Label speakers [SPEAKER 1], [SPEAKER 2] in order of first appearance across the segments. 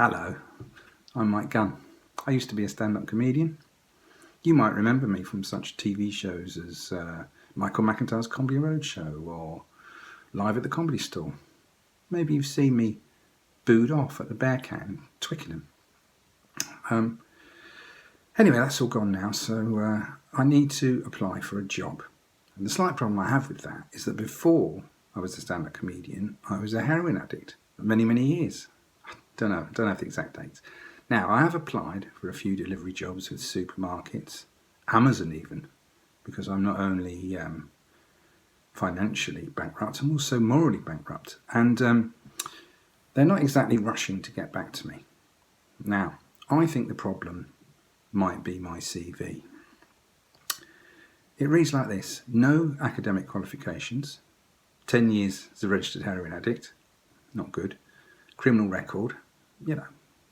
[SPEAKER 1] Hello, I'm Mike Gunn. I used to be a stand-up comedian. You might remember me from such TV shows as Michael McIntyre's Comedy Roadshow or Live at the Comedy Store. Maybe you've seen me booed off at the Bear Cat in Twickenham. Anyway, that's all gone now, so I need to apply for a job. And the slight problem I have with that is that before I was a stand-up comedian, I was a heroin addict for many, many years. Don't have the exact dates. Now, I have applied for a few delivery jobs with supermarkets, Amazon even, because I'm not only financially bankrupt, I'm also morally bankrupt. And they're not exactly rushing to get back to me. Now, I think the problem might be my CV. It reads like this: no academic qualifications, 10 years as a registered heroin addict, not good, criminal record,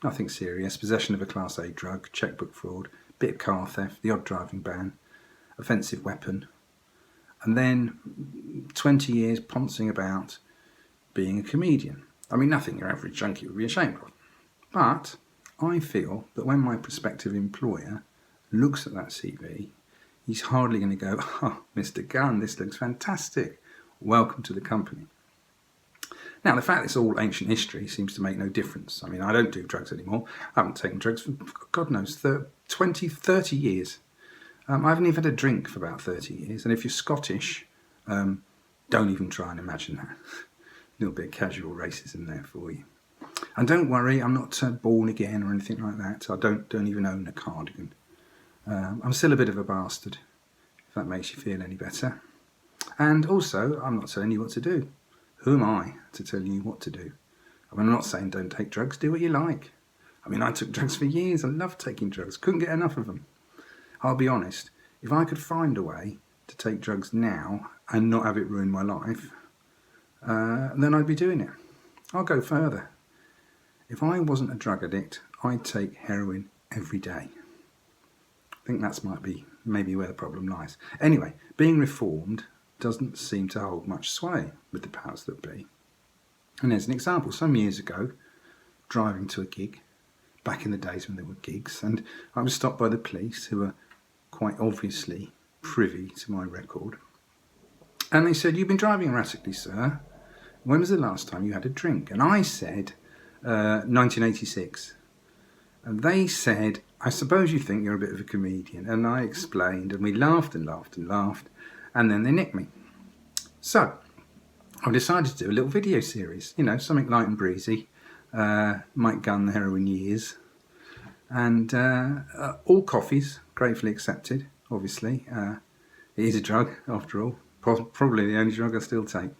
[SPEAKER 1] nothing serious, possession of a Class A drug, checkbook fraud, bit of car theft, the odd driving ban, offensive weapon, and then 20 years poncing about being a comedian. I mean, nothing your average junkie would be ashamed of. But I feel that when my prospective employer looks at that CV, he's hardly going to go, "Oh, Mr. Gunn, this looks fantastic. Welcome to the company." Now, the fact it's all ancient history seems to make no difference. I mean, I don't do drugs anymore. I haven't taken drugs for, God knows, 20, 30 years. I haven't even had a drink for about 30 years. And if you're Scottish, don't even try and imagine that. A little bit of casual racism there for you. And don't worry, I'm not born again or anything like that. I don't even own a cardigan. I'm still a bit of a bastard, if that makes you feel any better. And also, I'm not telling you what to do. Who am I to tell you what to do? I mean, I'm not saying don't take drugs, do what you like. I mean, I took drugs for years. I loved taking drugs, couldn't get enough of them. I'll be honest, if I could find a way to take drugs now and not have it ruin my life, then I'd be doing it. I'll go further. If I wasn't a drug addict, I'd take heroin every day. I think that's maybe where the problem lies. Anyway, being reformed doesn't seem to hold much sway with the powers that be. And there's an example. Some years ago, driving to a gig, back in the days when there were gigs, and I was stopped by the police, who were quite obviously privy to my record. And they said, "You've been driving erratically, sir. When was the last time you had a drink?" And I said, 1986. And they said, "I suppose you think you're a bit of a comedian." And I explained, and we laughed and laughed and laughed. And then they nicked me. So I decided to do a little video series, something light and breezy. Mike Gunn, the heroin years. And all coffees, gratefully accepted, obviously. It is a drug, after all. Probably the only drug I still take.